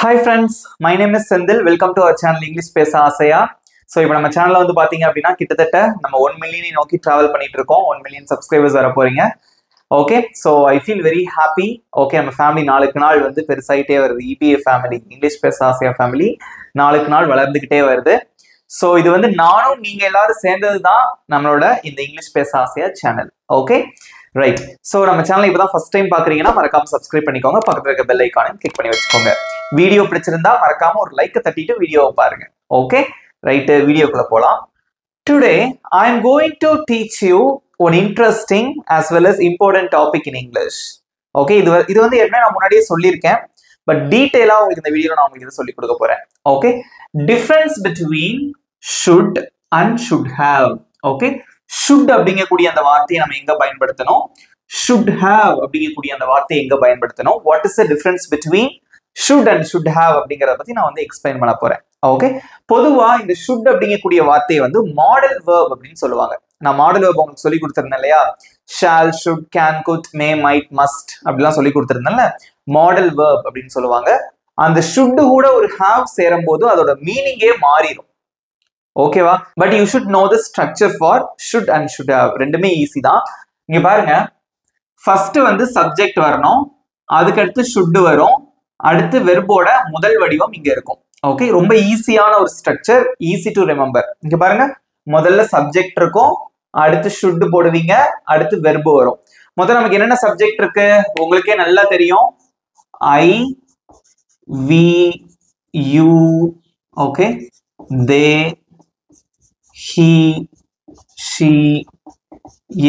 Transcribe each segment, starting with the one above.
Hi friends, my name is Sendil. Welcome to our channel English Pesa Asaya. So இப்போ நம்ம சேனல்ல வந்து பாத்தீங்க அப்படினா கிட்டத்தட்ட நம்ம 1 மில்லியன் நோக்கி டிராவல் பண்ணிட்டு இருக்கோம். 1 மில்லியன் சப்ஸ்கிரைபர்ஸ் வர போறீங்க. Okay, so I feel very happy. Okay, நம்ம ஃபேமிலி நாளுக்கு நாள் வந்து பெருசாயிட்டே வருது. EPA ஃபேமிலி, இங்கிலீஷ் பேச ஆசையா ஃபேமிலி நாளுக்கு நாள் வளர்ந்துகிட்டே வருது. So இது வந்து நானும் நீங்க எல்லாரும் சேர்ந்தது தான் நம்மளோட இந்த இங்கிலீஷ் பேச ஆசையா சேனல். Okay right. ஸோ நம்ம சேனல் இப்போ தான் ஃபர்ஸ்ட் டைம் பார்க்குறீங்கன்னா மறக்காம சப்ஸ்கிரைப் பண்ணிக்கோங்க. பக்கத்தில் இருக்க பெல் ஐக்கானையும் கிளிக் பண்ணி வச்சுக்கோங்க. வீடியோ பிடிச்சிருந்தா மறக்காம ஒரு லைக்கை தட்டிட்டு வீடியோவை பாருங்க. ஓகே ரைட்டு, வீடியோக்குள்ள போகலாம். Today I am going to teach you one interesting as well as important topic in English. Okay, இது வந்து என்ன நான் முன்னாடியே சொல்லியிருக்கேன், பட் டீட்டெயிலாக உங்களுக்கு இந்த வீடியோ நான் உங்களுக்கு இதை சொல்லி கொடுக்க போறேன். Okay, difference between should and should have. Okay, should அப்படிங்கக்கூடிய அந்த வார்த்தையை நம்ம எங்க பயன்படுத்தணும், should have அப்படிங்கக்கூடிய அந்த வார்த்தையை எங்க பயன்படுத்தணும், what is the difference between should and should have அப்படிங்கறத பத்தி நான் வந்து எக்ஸ்பிளைன் பண்ண போறேன். ஓகே, பொதுவா இந்த should அப்படிங்கக்கூடிய வார்த்தையை வந்து மாடல் verb அப்படின்னு சொல்லுவாங்க. நான் மாடல் verb உங்களுக்கு சொல்லி கொடுத்திருந்தேன் இல்லையா, shall, should, can, could, may, might, must அப்படிலாம் சொல்லி கொடுத்திருந்தேன்ல, மாடல் verb அப்படின்னு சொல்லுவாங்க. அந்த should கூட ஒரு have சேரும் போது அதோட மீனிங்கே மாறிடும். ஓகேவா, but you should know the structure for should and should have. ரெண்டுமே ஈஸி தான். இங்க பாருங்க, ஃபர்ஸ்ட் வந்து சப்ஜெக்ட் வரணும், அதுக்கடுத்து ஷுட் வரும், அடுத்து வெர்போட முதல் வடிவம் இங்க இருக்கும். ஓகே, ரொம்ப ஈஸியான ஒரு ஸ்ட்ரக்சர், ஈஸி டு ரிமெம்பர். இங்க பாருங்க, முதல்ல சப்ஜெக்ட் இருக்கும், அடுத்து ஷுட் போடுவீங்க, அடுத்து வெர்பு வரும். முதல்ல நமக்கு என்னென்ன சப்ஜெக்ட் இருக்கு உங்களுக்கே நல்லா தெரியும். I, we, you, okay, they, he, she,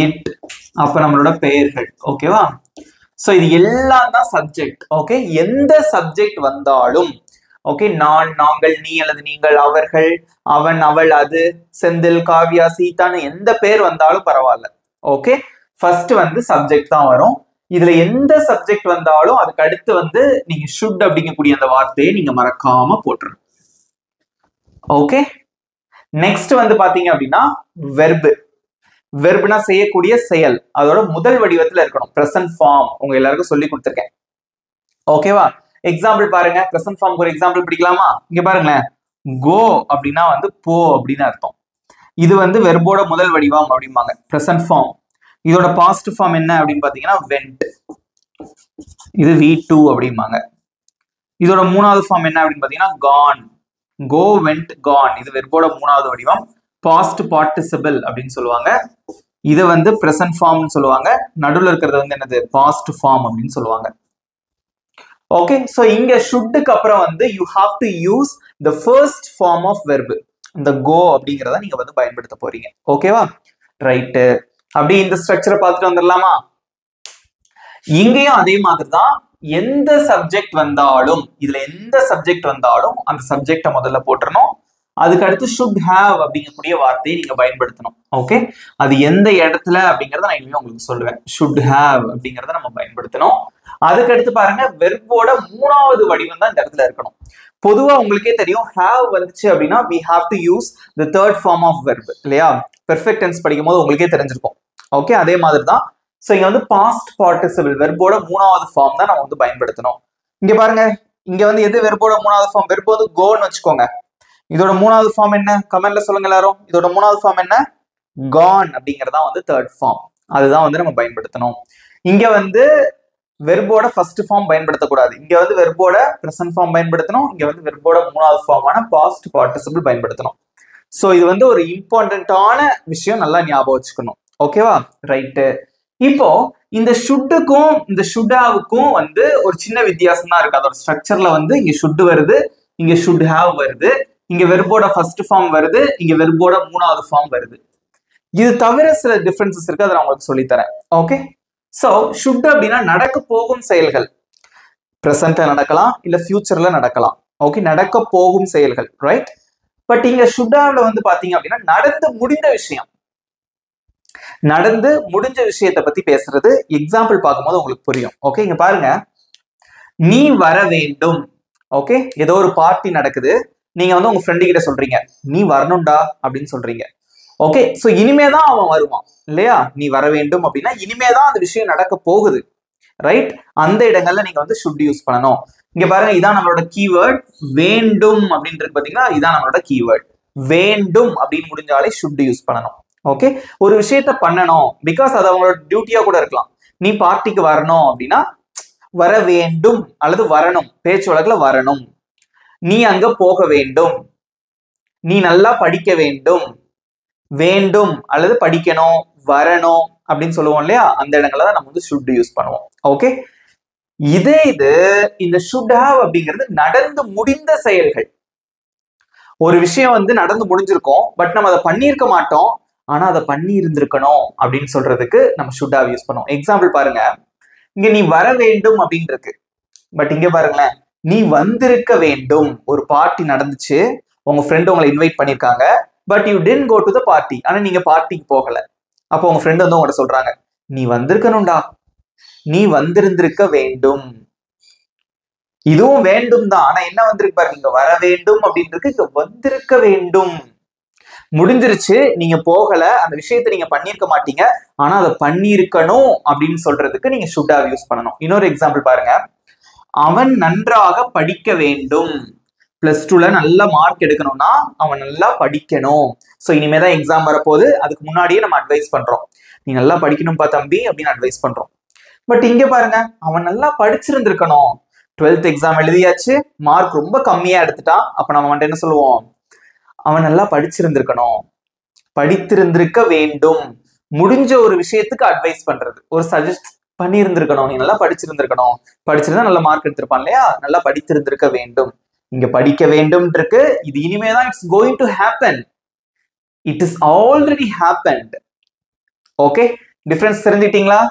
it, அப்ப நம்மளோட பெயர்கள். ஓகேவா, சோ இது எல்லாம் தான் சப்ஜெக்ட். ஓகே, எந்த சப்ஜெக்ட் வந்தாலும், ஓகே, நான், நாங்கள், நீ அல்லது நீங்கள், அவர்கள், அவன், அவள், அது, செந்தில், காவியா, சீதான்னு எந்த பேர் வந்தாலும் பரவாயில்ல. ஓகே, ஃபர்ஸ்ட் வந்து சப்ஜெக்ட் தான் வரும். இதுல எந்த சப்ஜெக்ட் வந்தாலும் அதுக்கு அடுத்து வந்து நீங்க ஷுட் அப்படிங்கக்கூடிய அந்த வார்த்தையை நீங்க மறக்காம போட்டுருங்க. ஓகே, நெக்ஸ்ட் வந்து பாத்தீங்க அப்படின்னா வெர்பு. வெர்புனா செய்யக்கூடிய செயல், அதோட முதல் வடிவத்துல இருக்கணும். பிரசன்ட் ஃபார்ம் உங்க எல்லாருக்கும் சொல்லி கொடுத்துருக்கேன். ஓகேவா, எக்ஸாம்பிள் பாருங்க, பிரசன்ட் ஃபார்முக்கு ஒரு எக்ஸாம்பிள் பிடிக்கலாமா? இங்க பாருங்களேன், கோ அப்படின்னா வந்து போ அப்படின்னு அர்த்தம். இது வந்து வெர்போட முதல் வடிவம் அப்படிம்பாங்க, பிரசன்ட் ஃபார்ம். இதோட பாஸ்ட் ஃபார்ம் என்ன அப்படின்னு பாத்தீங்கன்னா வென்ட், இது V2 அப்படிம்பாங்க. இதோட மூணாவது ஃபார்ம் என்ன அப்படின்னு பாத்தீங்கன்னா கான், go, went, gone. இது வெர்போட மூணாவது வடிவம், past participle அப்படின்னு சொல்லுவாங்க. இது வந்து present form சொல்லுவாங்க. நடுவுல இருக்கிறது வந்து என்னது, past form அப்படின்னு சொல்லுவாங்க. ஓகே, சோ இங்க ஷுட்க்கு அப்புறம் வந்து you have to use the first form of verb. இந்த go அப்படிங்கறத நீங்க வந்து பயன்படுத்த போறீங்க. ஓகேவா, ரைட். அப்படி இந்த ஸ்ட்ரக்சரை பார்த்துட்டு வந்துடலாமா? இங்கேயும் அதே மாதிரி தான். எந்த சப்ஜெக்ட் வந்தாலும், இதுல எந்த சப்ஜெக்ட் வந்தாலும் அந்த சப்ஜெக்டை முதல்ல போட்டுறணும். அதுக்கு அடுத்து ஷுட் ஹேவ் அப்படிங்கக்கூடிய வார்த்தையை நீங்க பயன்படுத்தணும். ஓகே, அது எந்த இடத்துல அப்படிங்கறத நான் இனிமே உங்களுக்கு சொல்லுவேன். ஷுட் ஹேவ் அப்படிங்கறத நம்ம பயன்படுத்தணும். அதுக்கு அடுத்து பாருங்க, வெர்போட மூணாவது வடிவம் தான் இந்த இடத்துல இருக்கணும். பொதுவா உங்களுக்கே தெரியும், ஹேவ் வந்துச்சு அப்படின்னா we have to use the third form of verb இல்லையா? பெர்ஃபெக்ட் டென்ஸ் படிக்கும் போது உங்களுக்கே தெரிஞ்சிருக்கும். ஓகே, அதே மாதிரி தான். சோ இங்க வந்து பாஸ்ட் பார்ட்டிசிபிள் வெர்போட மூணாவது ஃபார்ம் தான் நம்ம வந்து பயன்படுத்தணும். இங்க பாருங்க, இங்க வந்து எது வெர்போட மூணாவது ஃபார்ம்? வெர்பு வந்து கோன்னு வச்சுக்கோங்க. இதோட மூணாவது ஃபார்ம் என்ன? கமெண்ட்ல சொல்லுங்க எல்லாரும். இதோட மூணாவது ஃபார்ம் என்ன? கான் அப்படிங்கறதா வந்து தேர்ட் ஃபார்ம். அதுதான் வந்து நம்ம பயன்படுத்தணும். இங்க வந்து வெர்போட ஃபர்ஸ்ட் ஃபார்ம் பயன்படுத்தக்கூடாது. இங்க வந்து வெர்போட பிரசன்ட் ஃபார்ம் பயன்படுத்தணும். இங்க வந்து வெர்போட மூணாவது ஃபார்மான பாஸ்ட் பார்ட்டிசிபிள் பயன்படுத்தணும். சோ இது வந்து ஒரு இம்பார்ட்டன்டான விஷயம், நல்லா ஞாபகம் வச்சுக்கணும். ஓகேவா, ரைட்டு. இப்போ இந்த ஷுட்டுக்கும் இந்த ஷுட் ஹேவுக்கும் வந்து ஒரு சின்ன வித்தியாசம் தான் இருக்கு. அதோட ஸ்ட்ரக்சர்ல வந்து இங்க ஷுட் வருது, இங்க ஷுட் ஹேவ் வருது, இங்க வெர்போட ஃபர்ஸ்ட் ஃபார்ம் வருது, இங்க வெர்போட மூணாவது ஃபார்ம் வருது. இது தவிர சில டிஃபரன்சஸ் இருக்கு, அதை நான் உங்களுக்கு சொல்லித்தரேன். ஓகே, சோ ஷுட் அப்படின்னா நடக்க போகும் செயல்கள். பிரசன்ட்ல நடக்கலாம், இல்ல ஃபியூச்சர்ல நடக்கலாம். ஓகே, நடக்க போகும் செயல்கள், ரைட். பட் இங்க ஷுட் ஹேவ்ல வந்து பாத்தீங்க அப்படின்னா நடந்து முடிந்த விஷயம், நடந்து முடிஞ்ச விஷயத்தை பத்தி பேசுறது. எக்ஸாம்பிள் பார்க்கும்போது உங்களுக்கு புரியும். ஓகே, இங்க பாருங்க, நீ வர வேண்டும். ஓகே, ஏதோ ஒரு பார்ட்டி நடக்குது, நீங்க வந்து உங்க ஃப்ரெண்டு கிட்ட சொல்றீங்க நீ வரணும்டா அப்படின்னு சொல்றீங்க. ஓகே, சோ இனிமேதான் அவன் வருவான் இல்லையா? நீ வர வேண்டும் அப்படின்னா இனிமேதான் அந்த விஷயம் நடக்க போகுது, ரைட்? அந்த இடங்கள்ல நீங்க வந்து should யூஸ் பண்ணணும். இங்க பாருங்க, இதான் நம்மளோட கீவேர்ட். வேண்டும் அப்படின்றது பாத்தீங்கன்னா இதான் நம்மளோட கீவேர்ட். வேண்டும் அப்படின்னு முடிஞ்சாலே should யூஸ் பண்ணணும். ஓகே, ஒரு விஷயத்த பண்ணணும் பிகாஸ் அது அவங்களோட டியூட்டியா கூட இருக்கலாம். நீ பார்ட்டிக்கு வரணும் அப்படின்னா வர வேண்டும் அல்லது வரணும், பேச்சு வழக்குல வரணும். நீ அங்க போக வேண்டும், நீ நல்லா படிக்க வேண்டும், வேண்டும் அல்லது படிக்கணும், வரணும் அப்படின்னு சொல்லுவோம் இல்லையா, அந்த இடங்கள்ல தான் நம்ம வந்து should யூஸ் பண்ணுவோம். ஓகே, இது இந்த should have அப்படிங்கிறது நடந்து முடிந்த செயல்கள். ஒரு விஷயம் வந்து நடந்து முடிஞ்சிருக்கும், பட் நம்ம அதை பண்ணியிருக்க மாட்டோம், ஆனா அதை பண்ணி இருந்திருக்கணும் அப்படின்னு சொல்றதுக்கு நம்ம should have யூஸ் பண்ணுவோம். எக்ஸாம்பிள் பாருங்க, இங்க நீ வர வேண்டும் அப்படின்னு இருக்கு, பட் இங்க பாருங்களேன், நீ வந்திருக்க வேண்டும். ஒரு பார்ட்டி நடந்துச்சு, உங்க ஃப்ரெண்ட் உங்களை இன்வைட் பண்ணிருக்காங்க, but you didn't go to the party. ஆனா நீங்க பார்ட்டிக்கு போகல. அப்போ உங்க ஃப்ரெண்ட் வந்து உங்கள்ட்ட சொல்றாங்க, நீ வந்திருக்கணும்டா, நீ வந்திருந்திருக்க வேண்டும். இதுவும் வேண்டும் தான், ஆனா என்ன வந்திருக்கு பாருங்க, இங்க வர வேண்டும் அப்படின்னு இருக்கு, இங்க வந்திருக்க வேண்டும். முடிஞ்சிருச்சு, நீங்க போகல, அந்த விஷயத்தை நீங்க பண்ணிருக்க மாட்டீங்க, ஆனா அதை பண்ணிருக்கணும் அப்படின்னு சொல்றதுக்கு நீங்க should have யூஸ் பண்ணணும். இன்னொரு எக்ஸாம்பிள் பாருங்க, அவன் நன்றாக படிக்க வேண்டும். +2ல நல்ல மார்க் எடுக்கணும்னா அவன் நல்லா படிக்கணும். ஸோ இனிமேதான் எக்ஸாம் வரப்போகுது, அதுக்கு முன்னாடியே நம்ம அட்வைஸ் பண்றோம், நீ நல்லா படிக்கணும்பா தம்பி அப்படின்னு அட்வைஸ் பண்றோம். பட் இங்க பாருங்க, அவன் நல்லா படிச்சிருந்திருக்கணும். 12th எக்ஸாம் எழுதியாச்சு, மார்க் ரொம்ப கம்மியா எடுத்துட்டான். அப்ப நம்ம வந்துட்டு என்ன சொல்லுவோம், அவன் நல்லா படிச்சிருந்திருக்கணும், படித்திருந்திருக்க வேண்டும். முடிஞ்ச ஒரு விஷயத்துக்கு அட்வைஸ் பண்றது, ஒரு சஜஸ்ட் பண்ணி இருந்திருக்கணும், நீ நல்லா படிச்சிருந்திருக்கணும், படிச்சிருந்தா நல்ல மார்க் எடுத்திருப்பான் இல்லையா, நல்லா படித்திருந்திருக்க வேண்டும். இங்க படிக்க வேண்டும் இருக்கு, இது இனிமேதான் it's going to happen, it is already happened. Okay, difference தெரிஞ்சுட்டீங்களா?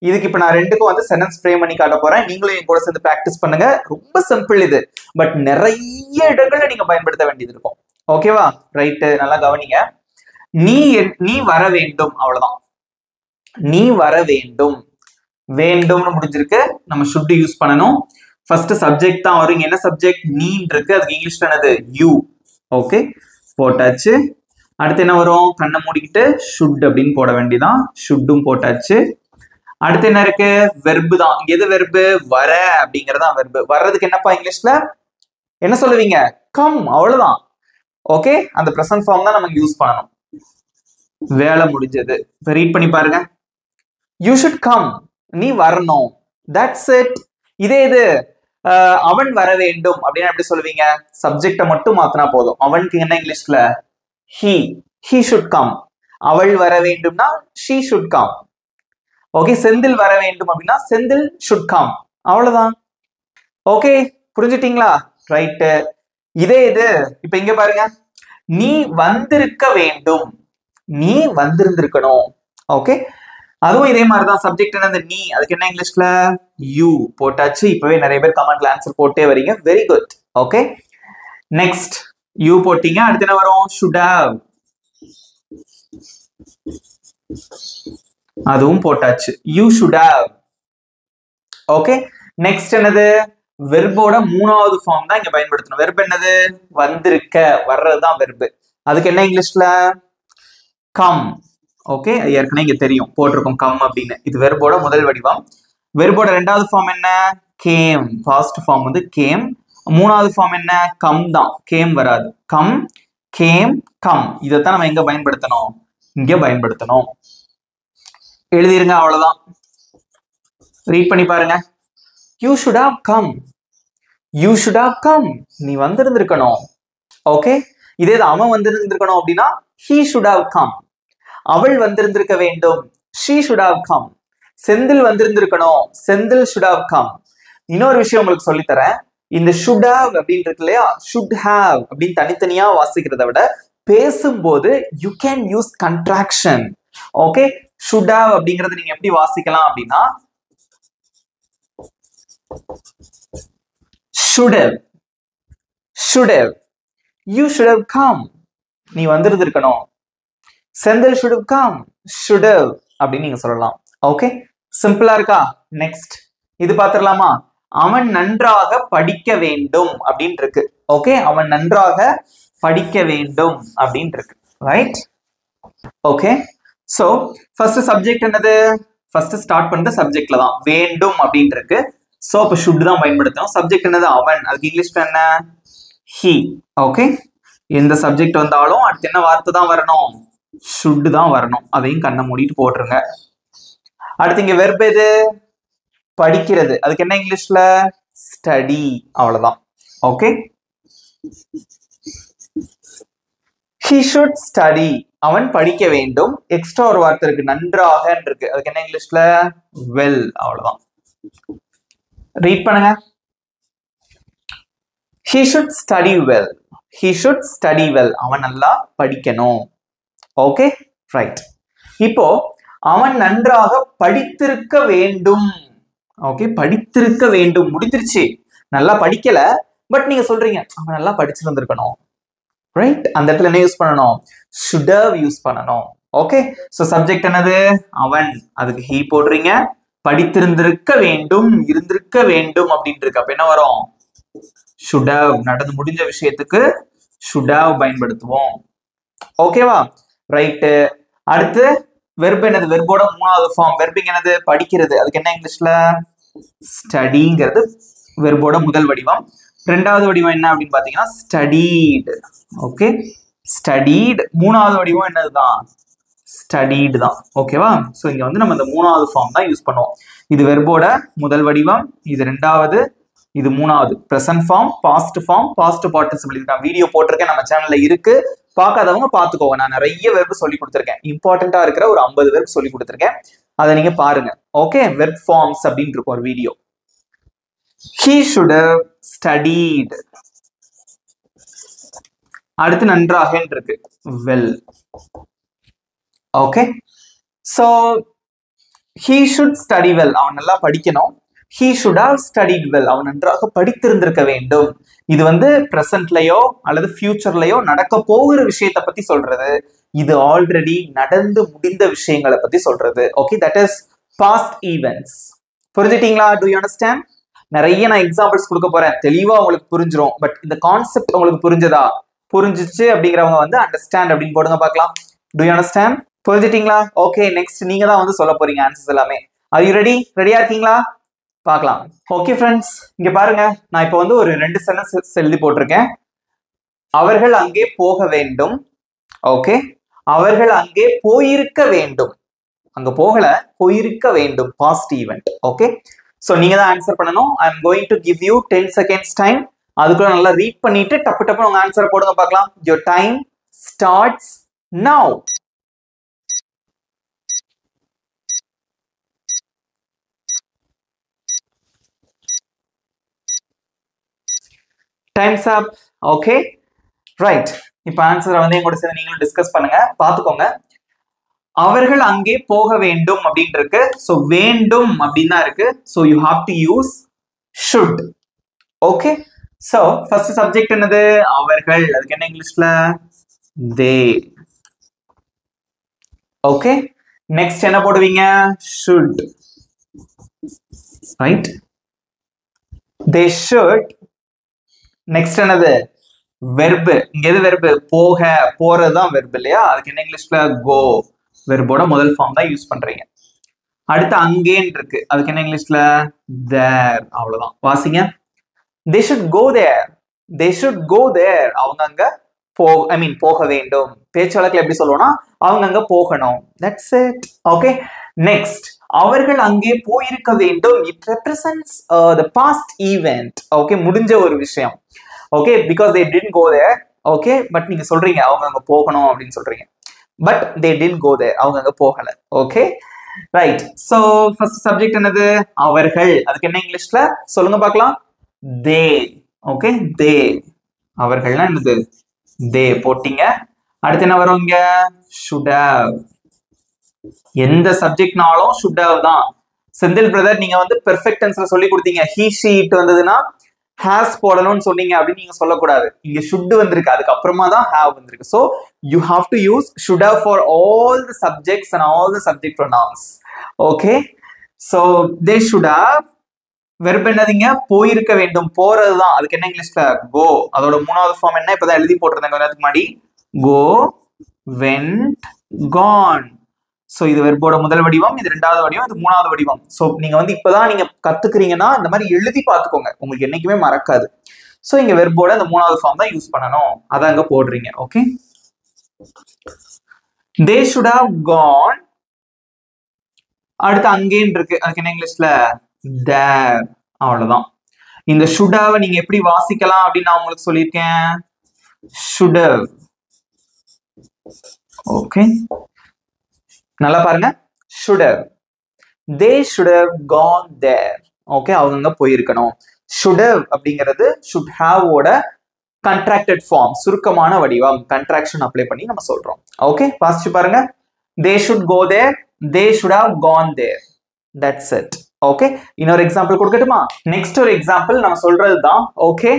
இதுக்கு இப்ப நான் ரெண்டுக்கும் வந்து சென்டென்ஸ் ஃப்ரேம் பண்ணி காட்ட போறேன், நீங்களும் என் கூட சேர்ந்து பிராக்டிஸ் பண்ணுங்க. ரொம்ப சிம்பிள் இது, பட் நிறைய இடங்கள்ல நீங்க பயன்படுத்த வேண்டியது இருக்கும். ஓகேவா? ரைட்டு, நல்லா கவனிங்க. நீ வர வேண்டும், அவ்வளவுதான். நீ வர வேண்டும், வேண்டும்னு முடிஞ்சிருக்கு, நம்ம should யூஸ் பண்ணணும். ஃபர்ஸ்ட் சப்ஜெக்ட் தான் வரும். என்ன சப்ஜெக்ட்? நீன்னு இருக்கு, அதுக்கு இங்கிலீஷ்ல என்னது? யூ. ஓகே, போட்டாச்சு. அடுத்து என்ன வரும்? கண்ணை மூடிக்கிட்டு should அப்படின்னு போட வேண்டியதான். ஷுட்டும் போட்டாச்சு. அடுத்து என்ன இருக்கு? வெர்பு தான். எது வெர்பு? வர அப்படிங்கறதா வெர்பு. வர்றதுக்கு என்னப்பா இங்கிலீஷ்ல என்ன சொல்லுவீங்க? கம், அவ்வளவுதான். ஓகே, அந்த பிரசன்ட் ஃபார்ம் தான் நமக்கு யூஸ் பண்ணணும். வேலை முடிஞ்சது. இப்ப ரீட் பண்ணி பாருங்க. யூ ஷுட் கம், நீ வரணும். That's it. இதே இது அவன் வர வேண்டும் அப்படின்னா எப்படி சொல்லுவீங்க? சப்ஜெக்டை மட்டும் மாத்தினா போதும். அவனுக்கு என்ன இங்கிலீஷ்ல? he should come. அவள் வர வேண்டும்னா she should come. Okay, Senthil வர வேண்டும் அப்படின்னா செந்தில் should come. அவ்வளவுதான். ஓகே, புரிஞ்சுட்டீங்களா? ரைட்டு. இதே இது இப்ப இங்க பாருங்க, நீ வந்திருக்க வேண்டும், நீ வந்திருந்திருக்கணும். ஓகே, அதுவும் இதே மாதிரிதான். சப்ஜெக்ட் என்னது? நீ. அதுக்கு என்ன இங்கிலீஷ்ல? யூ போட்டாச்சு. இப்பவே நிறைய பேர் கமெண்ட்ல ஆன்சர் போட்டே வரீங்க, very good. Okay, next you போட்டீங்க. அடுத்து என்ன வரும்? should have. அதுவும் போட்டாச்சு, you should have. Okay, next என்னது? வெர்போட 3வது ஃபார்ம் தான் இங்க பயன்படுத்தணும். வெர்ப் என்னது? வந்திருக்க, வர்றதுதான் வெர்பு. அதுக்கு என்ன இங்கிலீஷ்ல? கம். ஓகே, ஏற்கனவே இங்க தெரியும், போட்டிருக்கோம் கம் அப்படின்னு. இது வெர்போட முதல் வடிவம். வெர்போட 2வது ஃபார்ம் என்ன? கேம். பாஸ்ட் ஃபார்ம் வந்து கேம். 3வது ஃபார்ம் என்ன? கம் தான். கேம் வராது. Come, came, come. இதைத்தான் நம்ம எங்க பயன்படுத்தணும்? இங்க பயன்படுத்தணும். எழுதிருங்க, அவ்வளவுதான். ரீட் பண்ணி பாருங்க. You should have come. You should have come. நீ வந்திருந்திருக்கணும். ஓகே, இதே அவன் வந்திருந்திருக்கணும் அப்படின்னா he should have come. அவள் வந்திருந்திருக்க வேண்டும், she should have come. Senthil வந்திருந்திருக்கணும், Senthil should have come. இன்னொரு விஷயம் உங்களுக்கு சொல்லித்தரேன். இந்த should have அப்படின்னு இருக்கு இல்லையா, should have அப்படின்னு தனித்தனியா வாசிக்கிறத விட பேசும்போது you can use contraction. Okay, should have அப்படிங்கறது நீங்க எப்படி வாசிக்கலாம் அப்படின்னா should have, should have, you should have come. நீ வந்திருந்திருக்கணும். Senthil should have come, should have அப்படின்னு நீங்க சொல்லலாம். ஓகே, சிம்பிளா இருக்கா? நெக்ஸ்ட் இது பாத்துடலாமா? அவன் நன்றாக படிக்க வேண்டும் அப்படின்னு இருக்கு. ஓகே, அவன் நன்றாக படிக்க வேண்டும் அப்படின்னு இருக்கு. Right? Okay, so first subject என்னது? ஃபர்ஸ்ட் ஸ்டார்ட் பண்ற சப்ஜெக்ட்ல தான் வேண்டும் அப்படின்னு இருக்கு. சோ அப்ப should தான் பயன்படுத்தணும். சப்ஜெக்ட் என்னது அவன், அதுக்கு இங்கிலீஷ்ல என்ன he. ஓகே, எந்த சப்ஜெக்ட் வந்தாலும் அடுத்து என்ன வார்த்தை தான் வரணும், should தான் வரணும். அதையும் கண்ணை மூடிட்டு போட்டுருங்க. அடுத்து இங்க வெர்ப் எது, படிக்கிறது, அதுக்கு என்ன இங்கிலீஷ்ல ஸ்டடி. அவ்வளவுதான். ஓகே, he should study, அவன் படிக்க வேண்டும். எக்ஸ்ட்ரா ஒரு வார்த்தை இருக்கு, நன்றாக இருக்கு, அதுக்கு என்ன இங்கிலீஷ்ல well. அவ்வளவுதான். ரீட் பண்ணுங்க. he should study well, he should study well, அவன் நல்லா படிக்கணும். Okay, right. இப்போ அவன் நன்றாக படித்திருக்க வேண்டும். ஓகே, படித்திருக்க வேண்டும் முடிஞ்சிருச்சு, நல்லா படிக்கல, பட் நீங்க சொல்றீங்க அவன் நல்லா படிச்சிருந்திருக்கணும். ரைட், அந்த இடத்துல என்ன யூஸ் பண்ணணும், should have யூஸ் பண்ணணும். ஓகே, சோ சப்ஜெக்ட் என்னது அவன், அதுக்கு he போடுறீங்க. படித்திருந்திருக்க வேண்டும், இருந்திருக்க வேண்டும் அப்படின்னு இருக்கு, அப்ப என்ன வரும் should have. நடந்து முடிஞ்ச விஷயத்துக்கு should have பயன்படுத்துவோம். ஓகேவா, ரைட். அடுத்து வெர்ப் என்னது, வெர்போட மூணாவது ஃபார்ம். வெர்பிங் என்னது படிக்கிறது, அதுக்கு என்ன இங்கிலீஷ்ல ஸ்டடிங்கிறது வெர்போட முதல் வடிவம். ரெண்டாவது வடிவம் என்ன அப்படின்னு பாத்தீங்கன்னா ஸ்டடீட். Okay, studied. மூணாவது வடிவம் என்னதுதான் ஸ்டடீட் தான். ஓகேவா, சோ இங்க வந்து நம்ம இந்த மூணாவது ஃபார்ம் தான் யூஸ் பண்ணுவோம். இது வெர்போட முதல் வடிவம், இது ரெண்டாவது, இது மூணாவது. Present form, past form, past participle. நான் வீடியோ போட்டிருக்கேன், நம்ம சேனல்ல இருக்கு, பார்க்காதவங்க பார்த்துக்கோங்க. நான் நிறைய வெர்ப் சொல்லி கொடுத்துருக்கேன், இம்பார்ட்டண்டா இருக்கிற ஒரு 50 வெர்ப் சொல்லி கொடுத்துருக்கேன், அதை நீங்க பாருங்க. ஓகே, வெர்ப் ஃபார்ம்ஸ் அப்படின்னு இருக்கும் ஒரு video. he should have studied. அடுத்து நன்றாக இருக்கு well. Okay, so he should study well, அவன் நல்லா படிக்கணும். he should have studied well, அவன் நன்றாக படித்திருந்திருக்க வேண்டும். இது வந்து பிரசன்ட்லயோ அல்லது ஃபியூச்சர்லயோ நடக்க போகிற விஷயத்தை பத்தி சொல்றது. இது ஆல்ரெடி நடந்து முடிந்த விஷயங்களை பத்தி சொல்றது. Okay, that is past events. புரிஞ்சுட்டீங்களா? Do you understand? நிறைய நான் எக்ஸாம்பிள்ஸ் கொடுக்க போறேன், தெளிவா உங்களுக்கு புரிஞ்சிரும். பட் இந்த கான்செப்ட் உங்களுக்கு புரிஞ்சதா? புரிஞ்சிச்சு அப்படிங்கிறவங்க வந்து அண்டர்ஸ்டாண்ட் அப்படின்னு போடுங்க பார்க்கலாம். Do you understand? புரிஞ்சுட்டீங்களா? ஓகே, நெக்ஸ்ட் நீங்க தான் வந்து சொல்ல போறீங்க ஆன்சர்ஸ் எல்லாமே. Are you ready? ரெடியா இருக்கீங்களா? பார்க்கலாம். ஓகே ஃப்ரெண்ட்ஸ், இங்க பாருங்க, நான் இப்போ வந்து ஒரு 2 சென்டென்ஸ் எழுதி போட்டிருக்கேன். அவர்கள் அங்கே போக வேண்டும். ஓகே, அவர்கள் அங்கே போயிருக்க வேண்டும். அங்க போகல, போயிருக்க வேண்டும், பாஸ்ட் ஈவென்ட். ஓகே, சோ நீங்க தான் ஆன்சர் பண்ணணும். I am going to give you 10 seconds time. அதுக்குள்ள நல்லா ரீட் பண்ணிட்டு டப்பு டப்பு உங்க ஆன்சர் போடுங்க பார்க்கலாம். your time starts now. Times up. Okay, right. இப்போ ஆன்சரை வந்து எங்கூட சேர்ந்து நீங்களும் டிஸ்கஸ் பண்ணுங்க, பார்த்துக்கோங்க. அவர்கள் அங்கே போக வேண்டும் அப்படின்னு இருக்கு. ஸோ வேண்டும் அப்படின்னு தான் இருக்கு. So you have to use should. Okay, so first subject என்னது அவர்கள், அதுக்கு என்ன இங்கிலீஷ்ல they. ஓகே, நெக்ஸ்ட் என்ன போடுவீங்க should. Right, they should. Next என்னது வெர்பு. இங்க எது வெர்பு? போக, போறதுதான் வெர்பு இல்லையா? அதுக்கு என்ன இங்கிலீஷ்ல go. வெர்போட முதல் ஃபார்ம் தான் யூஸ் பண்றீங்க. அடுத்து அங்கேன்னு இருக்கு, அதுக்கு என்ன இங்கிலீஷ்ல there. அவ்வளவுதான், வாசிங்க. they should go there, they should go there. அவங்க அங்க போக வேண்டும். பேச்சு வழக்குல எப்படி சொல்லுவோம்னா அவங்க அங்க போகணும். that's it. ஓகே, நெக்ஸ்ட் அவர்கள் அங்கே போயிருக்க வேண்டும். It represents the past event. Okay, முடிஞ்ச ஒரு விஷயம். Okay, because they didn't go there. Okay, but நீங்க சொல்றீங்க அவங்க அங்க போகணும் அப்படின்னு சொல்றீங்க. But they didn't go there, அவங்க அங்க போகல. Okay, right. So first subject என்னது அவர்கள், அதுக்கு என்ன இங்கிலீஷ்ல சொல்லுங்க பார்க்கலாம். they. Okay, they. அவர்கள்னா என்னது they போட்டீங்க. அடுத்து என்ன வரும் இங்க should have. எந்த சப்ஜெக்ட்னாலும் should have தான். செந்தில் பிரதர் நீங்க வந்து பெர்ஃபெக்ட் டென்ஸ்ல சொல்லி கொடுத்தீங்க. he she it வந்ததுன்னா has போடணும்னு சொன்னீங்க அப்படின்னு நீங்க சொல்லக்கூடாது. இங்க should வந்திருக்கு, அதுக்கு அப்புறமா தான் have வந்திருக்கு. so you have to use should have for all the subjects and all the subject pronouns. okay, so they should have. Verb என்னதுங்க போயிருக்க வேண்டும், போறதுதான். அதுக்கு என்ன இங்கிலீஷ்ல go. அதோட மூணாவது ஃபார்ம் என்ன இப்பதான் எழுதி போட்டிருந்தேன் கொஞ்ச நேரத்துக்கு முன்னாடி. go, went, gone. ஸோ இது வெர்போட முதல் வடிவம், இது ரெண்டாவது வடிவம், இது மூணாவது வடிவம். ஸோ நீங்க வந்து இப்பதான் நீங்க கத்துக்கிறீங்கன்னா இந்த மாதிரி எழுதி பார்த்துக்கோங்க, உங்களுக்கு என்னைக்குமே மறக்காது. ஸோ இங்க வெர்போட இந்த மூணாவது ஃபார்ம் தான் யூஸ் பண்ணணும், அதான் அங்க போடுறீங்க. Okay, they should have gone. அடுத்து அங்கேன் இருக்கு, அதுக்கு என்ன இங்கிலீஷ்ல there. அவ்வளவுதான். இந்த should have நீங்க எப்படி வாசிக்கலாம் அப்படின்னு நான் உங்களுக்கு சொல்லியிருக்கேன், should have. ஓகே, நல்லா பாருங்க, should have, they should have gone there. Okay, அவங்க போயிருக்கணும். should have அப்படிங்கிறது should have ஓட contracted form, சுருக்கமான வடிவம், contraction அப்ளை பண்ணி நம்ம சொல்றோம். ஓகே, வாசிச்சு பாருங்க, they should go there, they should have gone there. That's it. Okay, இன்னொரு எக்ஸாம்பிள் கொடுக்கட்டுமா? நெக்ஸ்ட் ஒரு எக்ஸாம்பிள் நம்ம சொல்றது தான். ஓகே,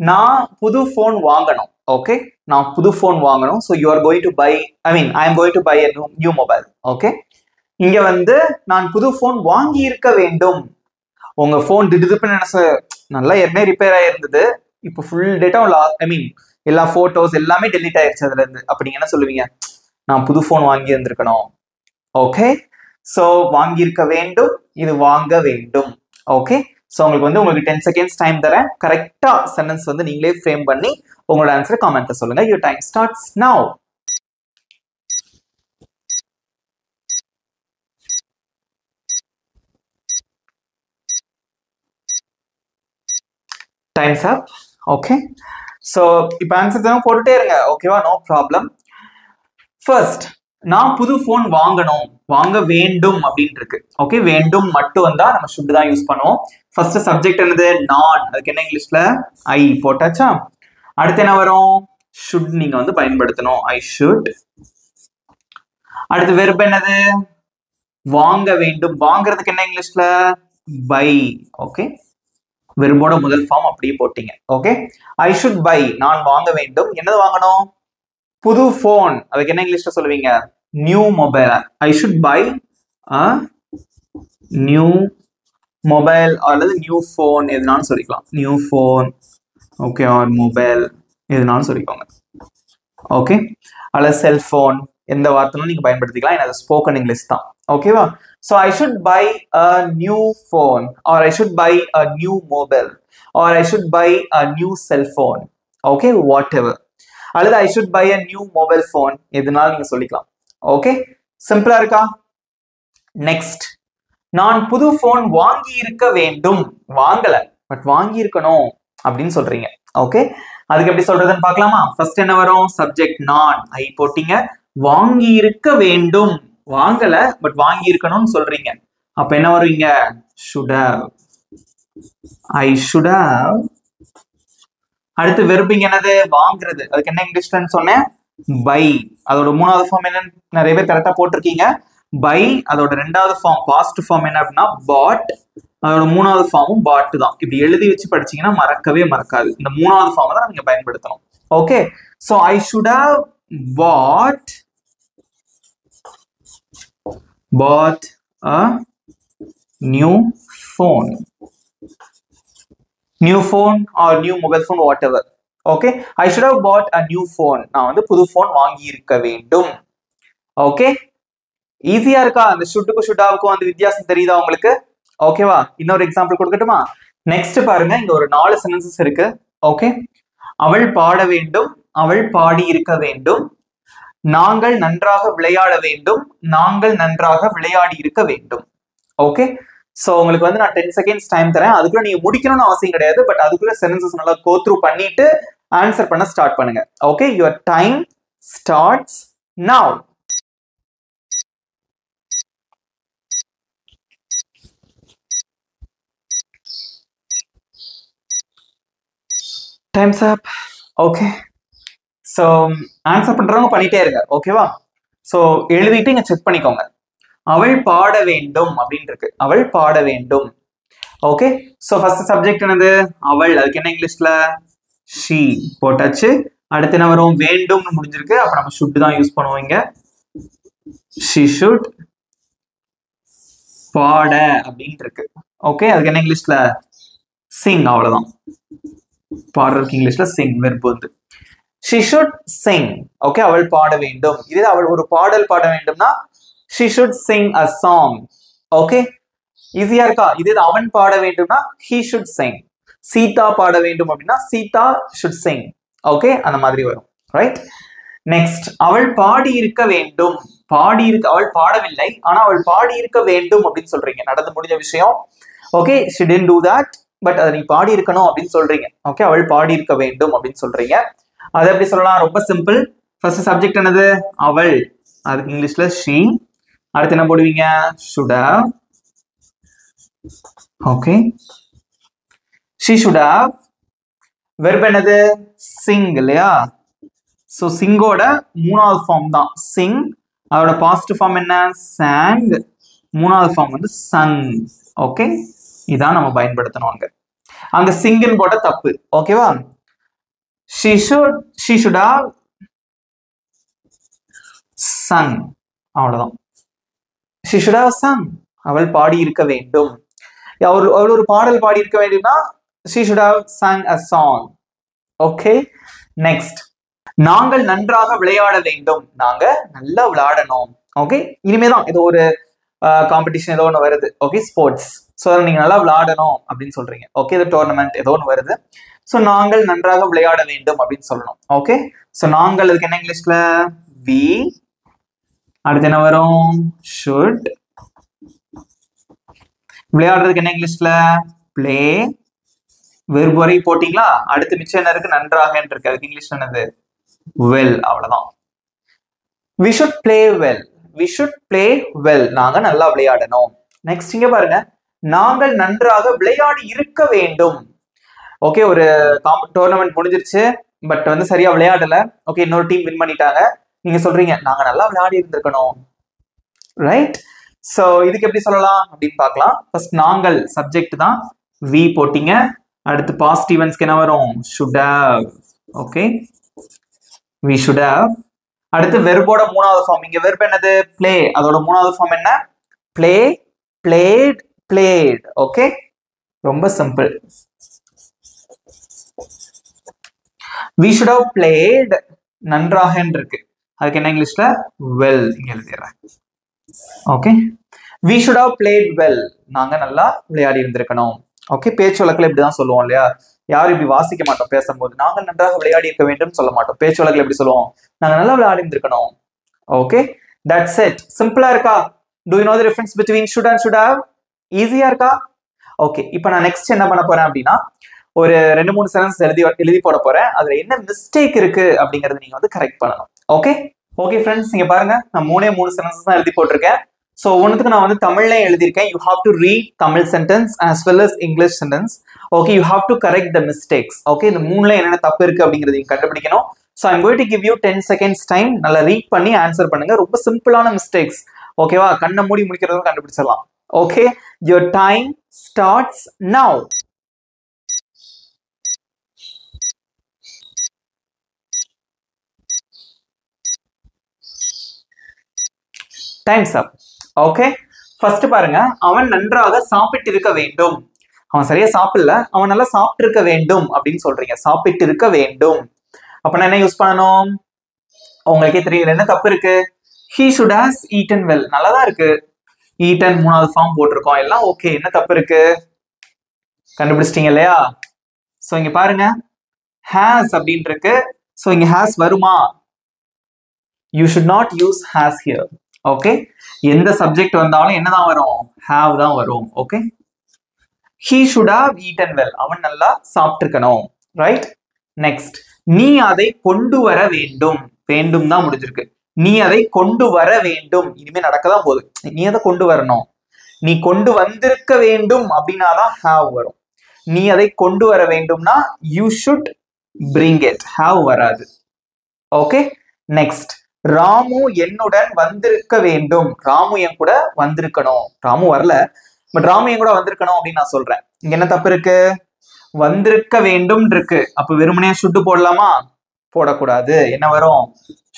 நான் புது போன் வாங்கணும். ஓகே, நான் புது போன் வாங்கணும். So you are going to buy, I am going to buy a new mobile. Okay, இங்க வந்து நான் புது போன் வாங்கி இருக்க வேண்டும். உங்க போன் திடுதுப்புன்னு நல்லா ஏற்கனவே ரிப்பேர் ஆயிருந்தது, இப்போ ஃபுல் டேட்டா எல்லா போட்டோஸ் எல்லாமே டெலிட் ஆயிடுச்சு அதுல இருந்து. அப்ப நீங்க என்ன சொல்லுவீங்க, நான் புது போன் வாங்கி இருந்திருக்கணும். ஓகே, ஸோ வாங்கி இருக்க வேண்டும், இது வாங்க வேண்டும். ஓகே, ஸோ உங்களுக்கு 10 seconds டைம் தரேன், கரெக்டா சென்டென்ஸ் வந்து நீங்களே ஃப்ரேம் பண்ணி உங்களோட ஆன்சர் கமெண்ட்ல சொல்லுங்க. Your time starts now. Times up. Okay, so இப்போ ஆன்சர் தான் போட்டுட்டே இருங்க. ஓகேவா, நோ ப்ராப்ளம். ஃபர்ஸ்ட், நான் புது போன் வாங்கணும், வாங்க வேண்டும் அப்படின்னு இருக்கு. ஓகே, வேண்டும் மட்டும் வந்தா நம்ம should தான் யூஸ் பண்ணுவோம். ஃபர்ஸ்ட் சப்ஜெக்ட் என்னது, நான், அதுக்கு என்ன இங்கிலீஷ்ல ஐ போட்டாச்சா. அடுத்து என்ன வரும், should நீங்க வந்து பயன்படுத்தணும், ஐ should. அடுத்து வெர்ப் என்னது, வாங்க வேண்டும், வாங்குறதுக்கு என்ன இங்கிலீஷ்ல பை. ஓகே, வெர்போட முதல் ஃபார்ம் அப்படியே போட்டீங்க. ஓகே, ஐ should buy, நான் வாங்க வேண்டும், என்னது வாங்கணும், புது போன், அதுக்கு என்ன இங்கிலீஷ்ல சொல்லுவீங்க, new mobile. I should buy a new mobile அல்லது நியூ போன், எதுனாலும் சொல்லிக்கலாம், new phone. Okay, or mobile எதுனாலும் சொல்லிக்கோங்க. ஓகே, அல்லது செல்போன், எந்த வார்த்தையும் நீங்க பயன்படுத்திக்கலாம், ஏன்னா ஸ்போக்கன் இங்கிலீஷ் தான். ஓகேவா, so I should buy a new phone, or I should buy a new mobile, or I should buy a new cellphone. Okay, whatever. அல்லது I should buy a new mobile phone, எதுனாலும் நீங்க சொல்லிக்கலாம். Okay, சிம்பிளா இருக்கா? Next, நான் புது phone வாங்கி இருக்க வேண்டும், வாங்கல பட் வாங்கி இருக்கணும் அப்படின்னு சொல்றீங்க. ஓகே, அதுக்கு எப்படி சொல்றதுன்னு பார்க்கலாமா? ஃபர்ஸ்ட் என்ன வரும், சப்ஜெக்ட் நான், ஐ போட்டீங்க, வாங்கி இருக்க வேண்டும், வாங்கல பட் வாங்கி இருக்கணும்னு சொல்றீங்க. அப்ப என்ன வருவீங்க, should have, I should have. அடுத்து வெர்பிங் என்னது, வாங்குறது, அதுக்கு என்ன இங்கிலீஷ்லன்னு சொன்னேன், பை. அதோட மூணாவது ஃபார்ம் என்னன்னு நிறைய பேர் கரெக்டா போட்டிருக்கீங்க, பை. அதோட ரெண்டாவது ஃபார்ம் பாஸ்ட் ஃபார்ம் என்ன அப்படின்னா பாட், அதோட மூணாவது ஃபார்மும் பாட் தான். இப்படி எழுதி வச்சு படிச்சீங்கன்னா மறக்கவே மறக்காது. இந்த மூணாவது ஃபார்ம் தான் நீங்க பயன்படுத்தணும். Okay, so I should have bought a new phone, or new mobile phone, whatever. Okay, I should have bought a new phone. நான் வந்து புது போன் வாங்கி இருக்க வேண்டும். ஓகே, ஈஸியா இருக்கா? அந்த ஷுட்டுக்கும் ஷுட் ஹாவுக்கும் அந்த வித்தியாசம் தெரியுதா உங்களுக்கு? ஓகேவா, இன்னொரு எக்ஸாம்பிள் கொடுக்கட்டுமா? நெக்ஸ்ட் பாருங்க, இங்க ஒரு 4 சென்டென்சஸ் இருக்கு. ஓகே, அவள் பாட வேண்டும், அவள் பாடி இருக்க வேண்டும், நாங்கள் நன்றாக விளையாட வேண்டும், நாங்கள் நன்றாக விளையாடி இருக்க வேண்டும். ஓகே, சோ உங்களுக்கு வந்து நான் 10 seconds டைம் தரேன், அதுக்குள்ள நீங்க முடிக்கணும்னு அவசியம் கிடையாது, பட் அதுக்குள்ள சென்டென்சஸ் நல்லா கோ த்ரூ பண்ணிட்டு ஆன்சர் பண்ண ஸ்டார்ட் பண்ணுங்க. Okay, your time starts now. Times up. Okay, so answer பண்றவங்க பண்ணிட்டே இருங்க. ஓகேவா, ஸோ எழுதிட்டு இங்க செக் பண்ணிக்கோங்க. அவள் பாட வேண்டும் அப்படின்னு இருக்கு, அவள் பாட வேண்டும். ஓகே, ஸோ ஃபர்ஸ்ட் சப்ஜெக்ட் என்னது, அவள், அதுக்கு என்ன இங்கிலீஷ்ல ஷீ போட்டாச்சு. அடுத்து என்ன வரும், வேண்டும்னு முடிஞ்சிருக்கு, அப்ப நம்ம ஷுட் தான் யூஸ் பண்ணுவோம். ஷீ ஷுட் பாட அப்படின்னு இருக்கு. ஓகே, அதுக்கு என்ன இங்கிலீஷ்ல சிங், அவ்வளவுதான். பாடுறதுக்கு இங்கிலீஷ்ல சிங் வெர்ப் வந்து she should sing. ஓகே, அவள் பாட வேண்டும். இது அவள் ஒரு பாடல் பாட வேண்டும்னா she should sing a song. Okay, ஈஸியா இருக்கா? இது அவன் பாட வேண்டும்னா he should sing. சீதா பாட வேண்டும் அப்படின்னா சீதா should sing. ஓகே, அந்த மாதிரி வரும். ரைட். நெக்ஸ்ட், அவள் பாடி இருக்க வேண்டும். அவள் பாடவில்லை, ஆனா அவள் பாடி இருக்க வேண்டும் அப்படின்னு சொல்றீங்க. நடந்து முடிஞ்ச விஷயம். Okay, she didn't do that, but அதை நீ பாடி இருக்கணும் அப்படின்னு சொல்றீங்க. ஓகே, அவள் பாடி இருக்க வேண்டும் அப்படின்னு சொல்றீங்க. அதை எப்படி சொல்லலாம்? ரொம்ப சிம்பிள். ஃபர்ஸ்ட் சப்ஜெக்ட் என்னது? அவள். அதுக்கு இங்கிலீஷ்ல she. அடுத்து என்ன போடுவீங்க? should have. Okay, she should have. Verb என்னது? sing இல்லையா? ஸோ சிங்கோட மூணாவது ஃபார்ம் தான் sing. அதோட பாசிட்டிவ் ஃபார்ம் என்ன? sang. மூணாவது ஃபார்ம் வந்து sung. ஓகே, இதான் நம்ம பயன்படுத்தணும். அங்க சிங்னு போட்ட தப்பு. ஓகேவா? she should have sung. அவ்வளவுதான். she should have sung. அவள் பாடி இருக்க வேண்டும். அவள் ஒரு பாடல் பாடி இருக்க வேண்டும்னா she should have sung a song. Okay, next, நாங்கள் நன்றாக விளையாட வேண்டும். நாங்க நல்லா விளையாடணும். ஓகே, இனிமேதான் ஏதோ ஒரு காம்படிஷன் ஏதோ ஒன்று வருது. Okay, sports. ஸோ நீங்க நல்லா விளையாடணும் அப்படின்னு சொல்றீங்க. ஓகே, இது டோர்னமெண்ட் ஏதோ ஒன்று வருது. ஸோ நாங்கள் நன்றாக விளையாட வேண்டும் அப்படின்னு சொல்லணும். ஓகே, ஸோ நாங்கள் அதுக்கு என்ன இங்கிலீஷ்ல? we. அடுத்து என்ன வரும்? should. விளையாடுறதுக்கு என்ன இங்கிலீஷ்ல? play. வெறும் வரை போட்டீங்களா? அடுத்து மிச்சம் என்ன இருக்கு? நன்றாக இருக்கு. அதுக்கு இங்கிலீஷ்ல என்னது? well. அவ்வளவுதான். we should play well. we should play well. நாங்க நல்லா விளையாடணும். நெக்ஸ்ட் இங்க பாருங்க, நாங்கள் நன்றாக விளையாடி இருக்க வேண்டும். ஓகே, ஒரு டோர்னமெண்ட் முடிஞ்சிருச்சு, பட் வந்து சரியா விளையாடல. ஓகே, இன்னொரு டீம் வின் பண்ணிட்டாங்க. நீங்க சொல்றீங்க நாங்க நல்லா விளையாடி இருந்திருக்கணும். ரைட். சோ இதுக்கு எப்படி சொல்லலாம் அப்படின்னு பார்க்கலாம். ஃபர்ஸ்ட் நாங்கள் சப்ஜெக்ட் தான், we போட்டீங்க. அடுத்து பாஸ்ட் ஈவென்ட்ஸ்க்கு என்ன வரும்? should have. Okay, we should have. அடுத்து வெர்போட மூணாவது ஃபார்ம். இங்க வெர்ப் என்னது? play. அதோட மூணாவது ஃபார்ம் என்ன? play, played, played. ஓகே, ரொம்ப simple. we should have played. நன்றாக இருக்கு. அதுக்கு என்ன இங்கிலீஷ்ல? well. இங்க எழுதிடுறேன். Okay, we should have played well. நாங்க நல்லா விளையாடி இருந்திருக்கணும். ஓகே, பேச்சு வழக்குல இப்படிதான் சொல்லுவோம் இல்லையா? யாரும் இப்படி வாசிக்க மாட்டோம் பேசும்போது. நாங்கள் நன்றாக விளையாடி இருக்க வேண்டும் சொல்ல மாட்டோம். பேச்சு வழக்குல எப்படி சொல்லுவோம்? நாங்க நல்லா விளையாடி இருந்திருக்கணும். Okay, that's it. சிம்பிளா இருக்கா? Do you know the difference between should and should have? ஈஸியா இருக்கா? ஓகே, இப்போ நான் நெக்ஸ்ட் என்ன பண்ண போறேன் அப்படின்னா, ஒரு 2-3 சென்டென்ஸ் எழுதி போட போறேன். அதுல என்ன மிஸ்டேக் இருக்கு அப்படிங்கறது நீங்க வந்து கரெக்ட் பண்ணணும். ஓகே ஓகே ஃப்ரெண்ட்ஸ், இங்க பாருங்க, நான் 3 சென்டென்சஸ் தான் எழுதி போட்டிருக்கேன். ஸோ ஒன்றுத்துக்கு நான் வந்து தமிழ்ல எழுதியிருக்கேன். You have to read Tamil sentence as well as English sentence. Okay, you have to correct the mistakes. Okay, இந்த 3ல என்னென்ன தப்பு இருக்கு அப்படிங்கிறது நீங்க கண்டுபிடிக்கணும். So I'm going to give you 10 seconds time. நல்லா ரீட் பண்ணி ஆன்சர் பண்ணுங்க. ரொம்ப சிம்பிளான மிஸ்டேக்ஸ். ஓகேவா? கண்ணை மூடி முடிக்கிறதும் கண்டுபிடிச்சிடலாம். Okay, your time starts now. Times up. Okay, first பாருங்க, அவன் நன்றாக சாப்பிட்டு இருக்க வேண்டும். அவன் சரியா சாப்பிடல, அவன் நல்லா சாப்பிட்டு இருக்க வேண்டும் அப்படின்னு சொல்றீங்க. சாப்பிட்டு இருக்க வேண்டும். அப்ப நான் என்ன யூஸ் பண்ணணும்? உங்களுக்கே தெரியல என்ன தப்பு இருக்கு. he should has eaten well. நல்லாதான் இருக்கு. eaten மூணாவது ஃபார்ம் போட்டிருக்கோம். எல்லாம் ஓகே. என்ன தப்பு இருக்கு? கண்டுபிடிச்சிட்டீங்க இல்லையா? சோ இங்க பாருங்க, has அப்படின்னு இருக்கு. சோ இங்க has வருமா? you should not use has here. Okay, எந்த சப்ஜெக்ட் வந்தாலும் என்னதான் வரும்? have தான் வரும். Okay, he should have eaten well. அவன் நல்லா சாப்பிட்டிருக்கணும். ரைட். நெக்ஸ்ட், நீ அதை கொண்டு வர வேண்டும். வேண்டும் தான் முடிஞ்சிருக்கு. நீ அதை கொண்டு வர வேண்டும். இனிமே நடக்கதான் போகுது. நீ அதை கொண்டு வரணும். நீ கொண்டு வந்திருக்க வேண்டும் அப்படின்னாதான் have வரும். நீ அதை கொண்டு வர வேண்டும்னா you should bring it. have வராது. ஓகே, நெக்ஸ்ட், ராமு என்னுடன் வந்திருக்க வேண்டும். ராமு என் கூட வந்திருக்கணும். ராமு வரல, பட் ராமு என் கூட வந்திருக்கணும் அப்படின்னு நான் சொல்றேன். இங்க என்ன தப்பு இருக்கு? வந்திருக்க வேண்டும் இருக்கு. அப்ப வெறுமனே should போடலாமா? போடக்கூடாது. என்ன வரும்?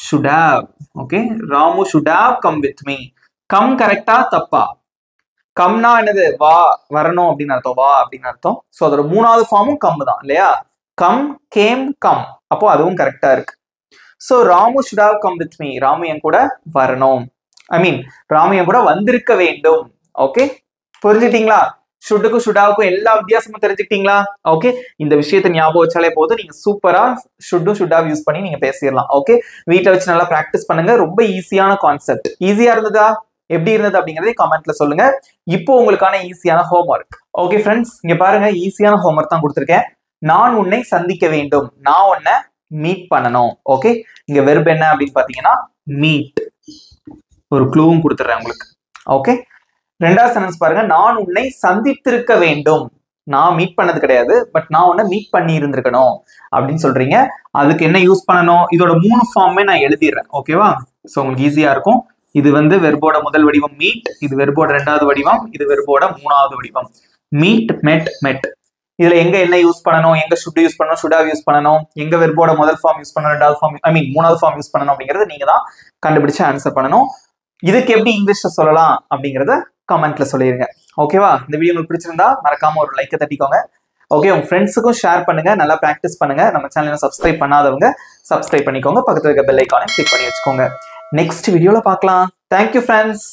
should have. Okay, Ramu should have come with me. Come கரெக்டா தப்பா? கம்னா என்னது? வா, வரணும் அப்படின்னு அர்த்தம். வா அப்படின்னு அர்த்தம். சோ அதோட மூணாவது ஃபார்மும் கம் தான் இல்லையா? Come, came, come. அப்போ அதுவும் கரெக்டா இருக்கு. So Ramu should have come with me. Ramu என் கூட வரணும். ஐ மீன் ராமையும் கூட வந்திருக்க வேண்டும். ஓகே, புரிஞ்சுட்டீங்களா? ஷுட்டுக்கும் ஷுடாவுக்கும் எல்லா வித்தியாசமும் தெரிஞ்சுக்கிட்டீங்களா? ஓகே, இந்த விஷயத்தை ஞாபகம் வச்சாலே போதும், நீங்க சூப்பரா ஷுட்டும் ஷுடாவை யூஸ் பண்ணி நீங்க பேசிடலாம். ஓகே, வீட்டை வச்சு நல்லா பிராக்டிஸ் பண்ணுங்க. ரொம்ப ஈஸியான கான்செப்ட். ஈஸியா இருந்ததா, எப்படி இருந்தது அப்படிங்கறதை கமெண்ட்ல சொல்லுங்க. இப்போ உங்களுக்கான ஈஸியான ஹோம்ஒர்க். ஓகே ஃப்ரெண்ட்ஸ், இங்க பாருங்க, ஈஸியான ஹோம்ஒர்க் தான் கொடுத்துருக்கேன். நான் உன்னை சந்திக்க வேண்டும், நான் உன்னை மீட் பண்ணணும். ஓகே, இங்க வெர்ப் என்ன அப்படின்னு பாத்தீங்கன்னா மீட். ஒரு க்ளூவும் கொடுத்துறேன் உங்களுக்கு. ஓகே, ரெண்டாவது சென்டென்ஸ் பாருங்க, நான் உன்னை சந்தித்திருக்க வேண்டும். நான் மீட் பண்ணது கிடையாது, பட் நான் உன்னை மீட் பண்ணி இருந்திருக்கணும் அப்படின்னு சொல்றீங்க. அதுக்கு என்ன யூஸ் பண்ணணும்? இதோட 3 ஃபார்மே நான் எழுதிடுறேன். ஓகேவா? ஸோ உங்களுக்கு ஈஸியா இருக்கும். இது வந்து வெர்போட முதல் வடிவம் மீட், இது வெர்போட 2வது வடிவம், இது வெர்போட 3வது வடிவம். மீட், மெட், மெட். இதுல எங்க என்ன யூஸ் பண்ணணும், எங்க ஷுட் யூஸ் பண்ணணும், ஷுடாவ் யூஸ் பண்ணணும், எங்க வெர்போட முதல் ஃபார்ம் யூஸ் பண்ணணும், 2வது ஃபார்ம், ஐ மீன் 3வது ஃபார்ம் யூஸ் பண்ணணும் அப்படிங்கறது நீங்க தான் கண்டுபிடிச்சு ஆன்சர் பண்ணணும். இதுக்கு எப்படி இங்கிலீஷ்ல சொல்லலாம் அப்படிங்கறத கமெண்ட்ல சொல்லிருங்க. ஓகேவா? இந்த வீடியோ உங்களுக்கு பிடிச்சிருந்தா மறக்காம ஒரு லைக்கை தட்டிக்கோங்க. ஓகே, உங்க ஃப்ரெண்ட்ஸுக்கும் ஷேர் பண்ணுங்க, நல்லா பிராக்டிஸ் பண்ணுங்க. நம்ம சேனலை சப்ஸ்கிரைப் பண்ணாதவங்க சப்ஸ்கிரைப் பண்ணிக்கோங்க, பக்கத்துல இருக்க பெல் ஐகானை கிளிக் பண்ணி வச்சுக்கோங்க. நெக்ஸ்ட் வீடியோல பார்க்கலாம். Thank you friends.